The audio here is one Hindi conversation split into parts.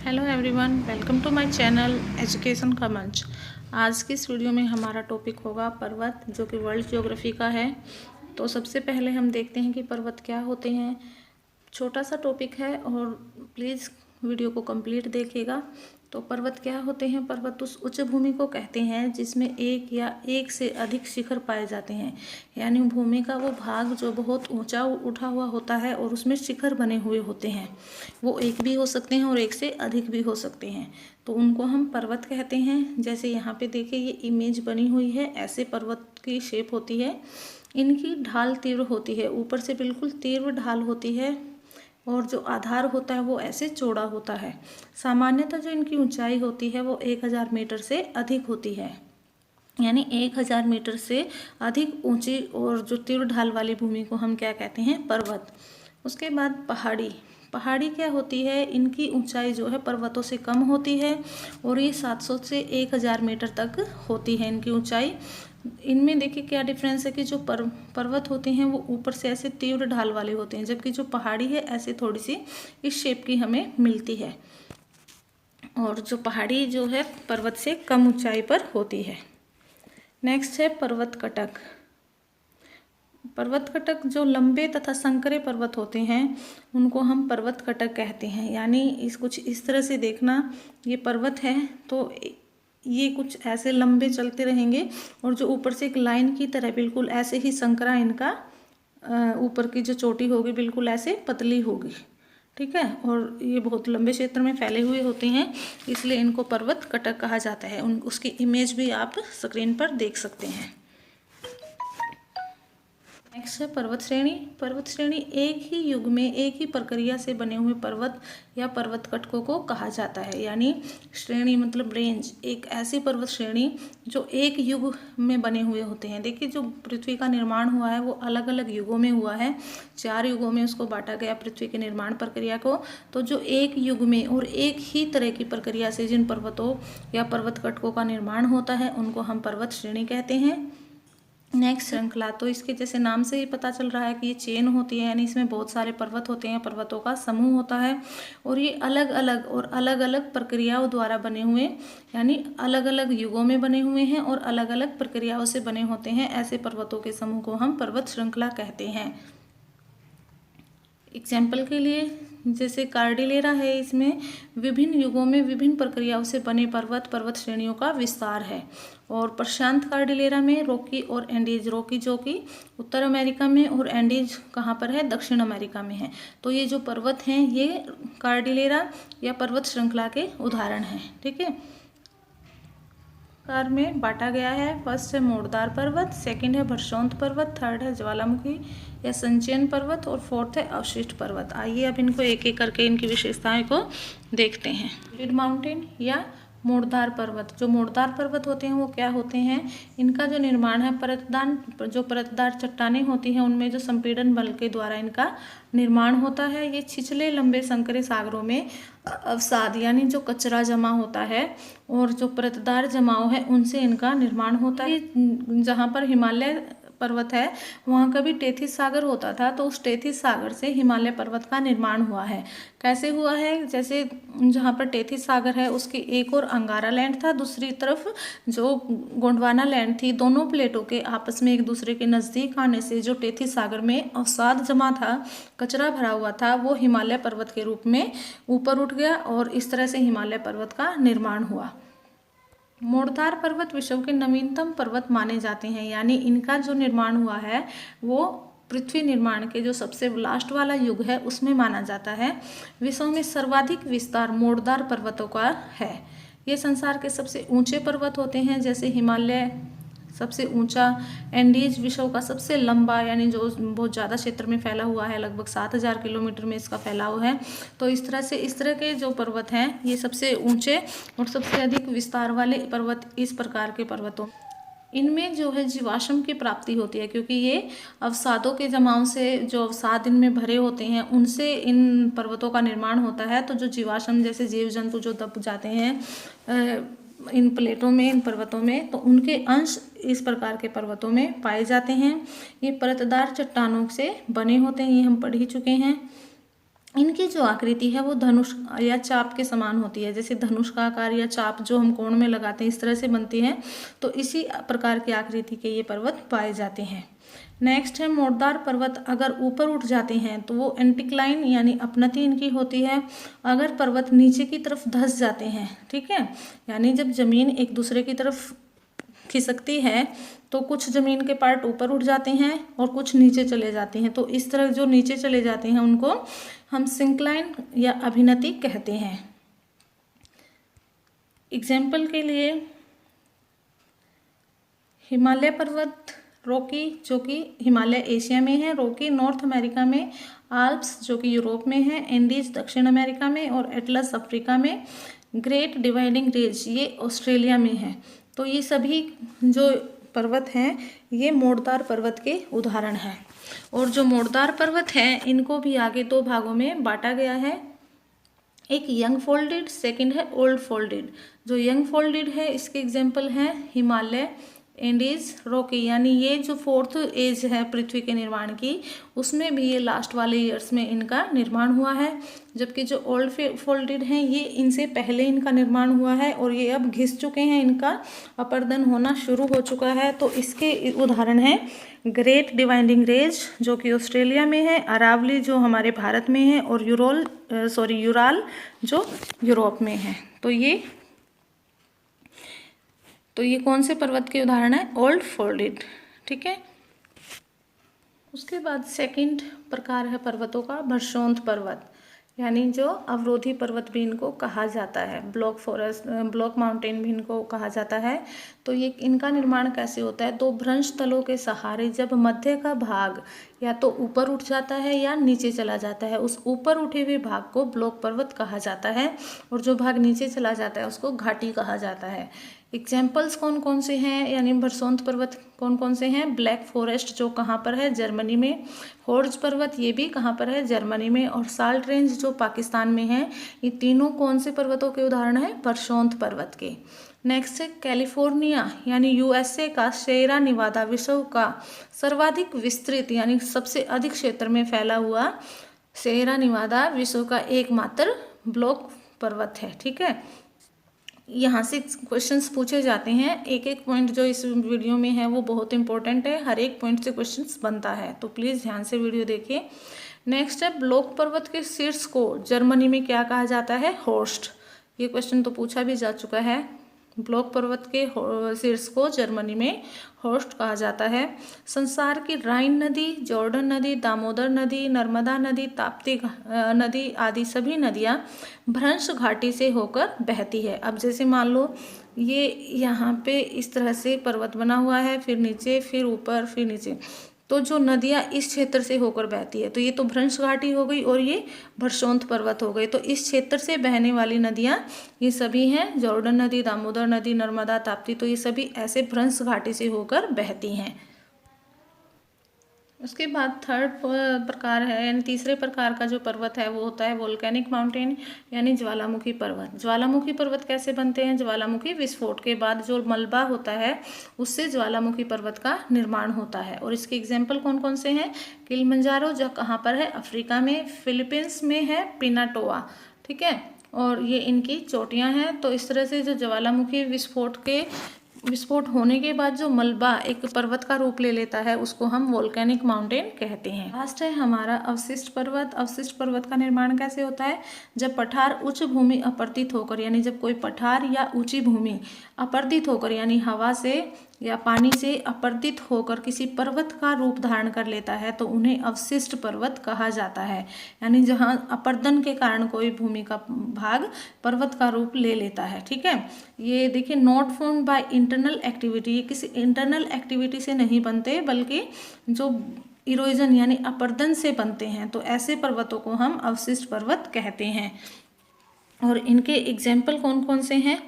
Hello everyone, welcome to my channel education का मंच। आज की इस वीडियो में हमारा टॉपिक होगा पर्वत, जो कि वर्ल्ड ज्योग्राफी का है। तो सबसे पहले हम देखते हैं कि पर्वत क्या होते हैं। छोटा सा टॉपिक है और प्लीज़ वीडियो को कंप्लीट देखिएगा। तो पर्वत क्या होते हैं? पर्वत उस उच्च भूमि को कहते हैं जिसमें एक या एक से अधिक शिखर पाए जाते हैं। यानी भूमि का वो भाग जो बहुत ऊंचा उठा हुआ होता है और उसमें शिखर बने हुए होते हैं। वो एक भी हो सकते हैं और एक से अधिक भी हो सकते हैं, तो उनको हम पर्वत कहते हैं। जैसे यहाँ पे देखिए, ये इमेज बनी हुई है, ऐसे पर्वत की शेप होती है। इनकी ढाल तीव्र होती है, ऊपर से बिल्कुल तीव्र ढाल होती है और जो आधार होता है वो ऐसे चौड़ा होता है। सामान्यतः जो इनकी ऊंचाई होती है वो 1000 मीटर से अधिक होती है। यानी 1000 मीटर से अधिक ऊंची और जो तीव्र ढाल वाली भूमि को हम क्या कहते हैं? पर्वत। उसके बाद पहाड़ी। पहाड़ी क्या होती है? इनकी ऊंचाई जो है पर्वतों से कम होती है और ये 700 से 1000 मीटर तक होती है इनकी ऊंचाई। इनमें देखिए क्या डिफरेंस है कि जो पर्वत होते हैं वो ऊपर से ऐसे तीव्र ढाल वाले होते हैं, जबकि जो पहाड़ी है ऐसे थोड़ी सी इस शेप की हमें मिलती है। और जो पहाड़ी जो है पर्वत से कम ऊंचाई पर होती है। नेक्स्ट है पर्वत कटक। पर्वत कटक जो लंबे तथा संकरे पर्वत होते हैं उनको हम पर्वत कटक कहते हैं। यानी इस कुछ इस तरह से देखना, ये पर्वत है तो ये कुछ ऐसे लंबे चलते रहेंगे और जो ऊपर से एक लाइन की तरह बिल्कुल ऐसे ही संकरा इनका ऊपर की जो चोटी होगी बिल्कुल ऐसे पतली होगी। ठीक है, और ये बहुत लंबे क्षेत्र में फैले हुए होते हैं, इसलिए इनको पर्वत कटक कहा जाता है। उसकी इमेज भी आप स्क्रीन पर देख सकते हैं। नेक्स्ट है पर्वत श्रेणी। पर्वत श्रेणी एक ही युग में एक ही प्रक्रिया से बने हुए पर्वत या पर्वत कटकों को कहा जाता है। यानी श्रेणी मतलब रेंज, एक ऐसी पर्वत श्रेणी जो एक युग में बने हुए होते हैं। देखिए, जो पृथ्वी का निर्माण हुआ है वो अलग अलग युगों में हुआ है। 4 युगों में उसको बांटा गया पृथ्वी के निर्माण प्रक्रिया को। तो जो एक युग में और एक ही तरह की प्रक्रिया से जिन पर्वतों या पर्वत कटकों का निर्माण होता है उनको हम पर्वत श्रेणी कहते हैं। नेक्स्ट श्रृंखला, तो इसके जैसे नाम से ही पता चल रहा है कि ये चेन होती है, यानी इसमें बहुत सारे पर्वत होते हैं, पर्वतों का समूह होता है और ये अलग अलग प्रक्रियाओं द्वारा बने हुए, यानी अलग अलग युगों में बने हुए हैं और अलग अलग प्रक्रियाओं से बने होते हैं। ऐसे पर्वतों के समूह को हम पर्वत श्रृंखला कहते हैं। एग्जाम्पल के लिए जैसे कार्डिलेरा है, इसमें विभिन्न युगों में विभिन्न प्रक्रियाओं से बने पर्वत श्रेणियों का विस्तार है। और प्रशांत कार्डिलेरा में रॉकी और एंडीज, रॉकी जो कि उत्तर अमेरिका में और एंडीज कहाँ पर है? दक्षिण अमेरिका में है। तो ये जो पर्वत हैं ये कार्डिलेरा या पर्वत श्रृंखला के उदाहरण हैं। ठीक है, कार में बांटा गया है। फर्स्ट है मोड़दार पर्वत, सेकंड है भरसौंत पर्वत, थर्ड है ज्वालामुखी या संचयन पर्वत और फोर्थ है अवशिष्ट पर्वत। आइए अब इनको एक एक करके इनकी विशेषताएं को देखते हैं। लिड माउंटेन या मोड़दार पर्वत। जो मोड़दार पर्वत होते हैं वो क्या होते हैं? इनका जो निर्माण है परतदार चट्टानें होती हैं उनमें जो संपीड़न बल के द्वारा इनका निर्माण होता है। ये छिछले लंबे संकरे सागरों में अवसाद यानी जो कचरा जमा होता है और जो परतदार जमाव है उनसे इनका निर्माण होता है। जहाँ पर हिमालय पर्वत है वहाँ कभी टेथिस सागर होता था, तो उस टेथिस सागर से हिमालय पर्वत का निर्माण हुआ है। कैसे हुआ है? जैसे जहाँ पर टेथिस सागर है उसकी एक और अंगारा लैंड था, दूसरी तरफ जो गोंडवाना लैंड थी। दोनों प्लेटों के आपस में एक दूसरे के नज़दीक आने से जो टेथिस सागर में अवसाद जमा था, कचरा भरा हुआ था, वो हिमालय पर्वत के रूप में ऊपर उठ गया और इस तरह से हिमालय पर्वत का निर्माण हुआ। मोड़दार पर्वत विश्व के नवीनतम पर्वत माने जाते हैं। यानी इनका जो निर्माण हुआ है वो पृथ्वी निर्माण के जो सबसे लास्ट वाला युग है उसमें माना जाता है। विश्व में सर्वाधिक विस्तार मोड़दार पर्वतों का है। ये संसार के सबसे ऊंचे पर्वत होते हैं, जैसे हिमालय सबसे ऊंचा, एंडीज विश्व का सबसे लंबा, यानी जो बहुत ज़्यादा क्षेत्र में फैला हुआ है, लगभग 7000 किलोमीटर में इसका फैलाव है। तो इस तरह के जो पर्वत हैं ये सबसे ऊंचे और सबसे अधिक विस्तार वाले पर्वत इस प्रकार के पर्वतों, इनमें जो है जीवाश्म की प्राप्ति होती है, क्योंकि ये अवसादों के जमाव से जो अवसाद इनमें भरे होते हैं उनसे इन पर्वतों का निर्माण होता है। तो जो जीवाश्म जैसे जीव जंतु जो दब जाते हैं इन प्लेटों में, इन पर्वतों में, तो उनके अंश इस प्रकार के पर्वतों में पाए जाते हैं। ये परतदार चट्टानों से बने होते हैं, ये हम पढ़ ही चुके हैं। इनकी जो आकृति है वो धनुष या चाप के समान होती है, जैसे धनुष का आकार या चाप जो हम कोण में लगाते हैं इस तरह से बनती है। तो इसी प्रकार की आकृति के ये पर्वत पाए जाते हैं। नेक्स्ट है मोड़दार पर्वत। अगर ऊपर उठ जाते हैं तो वो एंटिक्लाइन यानी अपनति इनकी होती है। अगर पर्वत नीचे की तरफ धंस जाते हैं, ठीक है, यानी जब जमीन एक दूसरे की तरफ खिसकती है तो कुछ जमीन के पार्ट ऊपर उठ जाते हैं और कुछ नीचे चले जाते हैं। तो इस तरह जो नीचे चले जाते हैं उनको हम सिंक्लाइन या अभिनति कहते हैं। एग्जाम्पल के लिए हिमालय पर्वत, रॉकी जो कि हिमालय एशिया में है, रॉकी नॉर्थ अमेरिका में, आल्प्स जो कि यूरोप में है, एंडीज दक्षिण अमेरिका में और एटलस अफ्रीका में, ग्रेट डिवाइडिंग रेंज ये ऑस्ट्रेलिया में है। तो ये सभी जो पर्वत हैं ये मोड़दार पर्वत के उदाहरण हैं। और जो मोड़दार पर्वत हैं इनको भी आगे दो भागों में बांटा गया है। एक यंग फोल्डेड, सेकंड है ओल्ड फोल्डेड। जो यंग फोल्डेड है इसके एग्जाम्पल हैं हिमालय, एंडीज, रॉकी, यानी ये जो फोर्थ एज है पृथ्वी के निर्माण की उसमें भी ये लास्ट वाले ईयर्स में इनका निर्माण हुआ है। जबकि जो ओल्ड फोल्डेड हैं ये इनसे पहले इनका निर्माण हुआ है और ये अब घिस चुके हैं, इनका अपरदन होना शुरू हो चुका है। तो इसके उदाहरण हैं ग्रेट डिवाइडिंग रेंज जो कि ऑस्ट्रेलिया में है, अरावली जो हमारे भारत में है और यूराल जो यूरोप में है। तो ये कौन से पर्वत के उदाहरण है? ओल्ड फोल्डेड, ठीक है। उसके बाद सेकंड प्रकार है पर्वतों का वर्षोंत पर्वत, यानी जो अवरोधी पर्वत भी इनको कहा जाता है, ब्लॉक माउंटेन भी इनको कहा जाता है। तो ये इनका निर्माण कैसे होता है? दो भ्रंश तलों के सहारे जब मध्य का भाग या तो ऊपर उठ जाता है या नीचे चला जाता है, उस ऊपर उठे हुए भाग को ब्लॉक पर्वत कहा जाता है और जो भाग नीचे चला जाता है उसको घाटी कहा जाता है। एग्जाम्पल्स कौन कौन से हैं, यानी वर्षोंत पर्वत कौन कौन से हैं? ब्लैक फॉरेस्ट जो कहाँ पर है? जर्मनी में। होर्ज पर्वत ये भी कहाँ पर है? जर्मनी में। और साल्ट रेंज जो पाकिस्तान में है। ये तीनों कौन से पर्वतों के उदाहरण हैं? वर्षोंत पर्वत के। नेक्स्ट है कैलिफोर्निया यानी यूएसए का शेरा निवादा विश्व का सर्वाधिक विस्तृत यानी सबसे अधिक क्षेत्र में फैला हुआ शेरा निवादा विश्व का एकमात्र ब्लॉक पर्वत है, ठीक है। यहाँ से क्वेश्चंस पूछे जाते हैं, एक एक पॉइंट जो इस वीडियो में है वो बहुत इंपॉर्टेंट है, हर एक पॉइंट से क्वेश्चंस बनता है, तो प्लीज़ ध्यान से वीडियो देखिए। नेक्स्ट है ब्लॉक पर्वत के शीर्ष को जर्मनी में क्या कहा जाता है? होर्स्ट। ये क्वेश्चन तो पूछा भी जा चुका है। ब्लॉक पर्वत के शीर्ष को जर्मनी में होर्स्ट कहा जाता है। संसार की राइन नदी, जॉर्डन नदी, दामोदर नदी, नर्मदा नदी, ताप्ती नदी आदि सभी नदियाँ भ्रंश घाटी से होकर बहती है। अब जैसे मान लो ये यहाँ पे इस तरह से पर्वत बना हुआ है, फिर नीचे, फिर ऊपर, फिर नीचे, तो जो नदियाँ इस क्षेत्र से होकर बहती है तो ये तो भ्रंश घाटी हो गई और ये वर्षोंत पर्वत हो गए। तो इस क्षेत्र से बहने वाली नदियाँ ये सभी हैं, जॉर्डन नदी, दामोदर नदी, नर्मदा, ताप्ती, तो ये सभी ऐसे भ्रंश घाटी से होकर बहती हैं। उसके बाद थर्ड प्रकार है यानी तीसरे प्रकार का जो पर्वत है वो होता है वोल्केनिक माउंटेन यानी ज्वालामुखी पर्वत। ज्वालामुखी पर्वत कैसे बनते हैं? ज्वालामुखी विस्फोट के बाद जो मलबा होता है उससे ज्वालामुखी पर्वत का निर्माण होता है। और इसके एग्जाम्पल कौन कौन से हैं? किलिमंजारो जो कहाँ पर है? अफ्रीका में। फिलीपींस में है पिनाटोआ, ठीक है, और ये इनकी चोटियाँ हैं। तो इस तरह से जो ज्वालामुखी विस्फोट होने के बाद जो मलबा एक पर्वत का रूप ले लेता है उसको हम वोल्केनिक माउंटेन कहते हैं। लास्ट है हमारा अवशिष्ट पर्वत। अवशिष्ट पर्वत का निर्माण कैसे होता है? जब पठार उच्च भूमि अपरदित होकर, यानी जब कोई पठार या ऊंची भूमि अपरदित होकर यानी हवा से या पानी से अपरदित होकर किसी पर्वत का रूप धारण कर लेता है तो उन्हें अवशिष्ट पर्वत कहा जाता है। यानी जहाँ अपरदन के कारण कोई भूमि का भाग पर्वत का रूप ले लेता है, ठीक है। ये देखिए, not formed by internal activity, ये किसी इंटरनल एक्टिविटी से नहीं बनते बल्कि जो इरोजन यानी अपरदन से बनते हैं। तो ऐसे पर्वतों को हम अवशिष्ट पर्वत कहते हैं। और इनके एग्जाम्पल कौन कौन से हैं?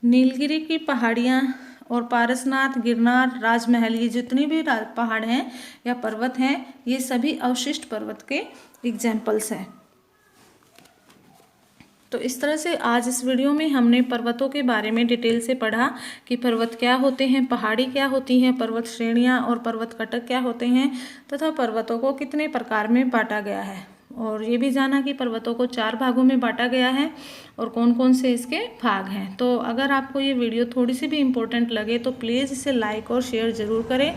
नीलगिरी की पहाड़ियाँ और पारसनाथ, गिरनार, राजमहल, ये जितने भी पहाड़ हैं या पर्वत हैं ये सभी अवशिष्ट पर्वत के एग्जाम्पल्स हैं। तो इस तरह से आज इस वीडियो में हमने पर्वतों के बारे में डिटेल से पढ़ा कि पर्वत क्या होते हैं, पहाड़ी क्या होती हैं, पर्वत श्रेणियाँ और पर्वत कटक क्या होते हैं तथा पर्वतों को कितने प्रकार में बांटा गया है। और ये भी जाना कि पर्वतों को 4 भागों में बांटा गया है और कौन कौन से इसके भाग हैं। तो अगर आपको ये वीडियो थोड़ी सी भी इम्पोर्टेंट लगे तो प्लीज़ इसे लाइक और शेयर ज़रूर करें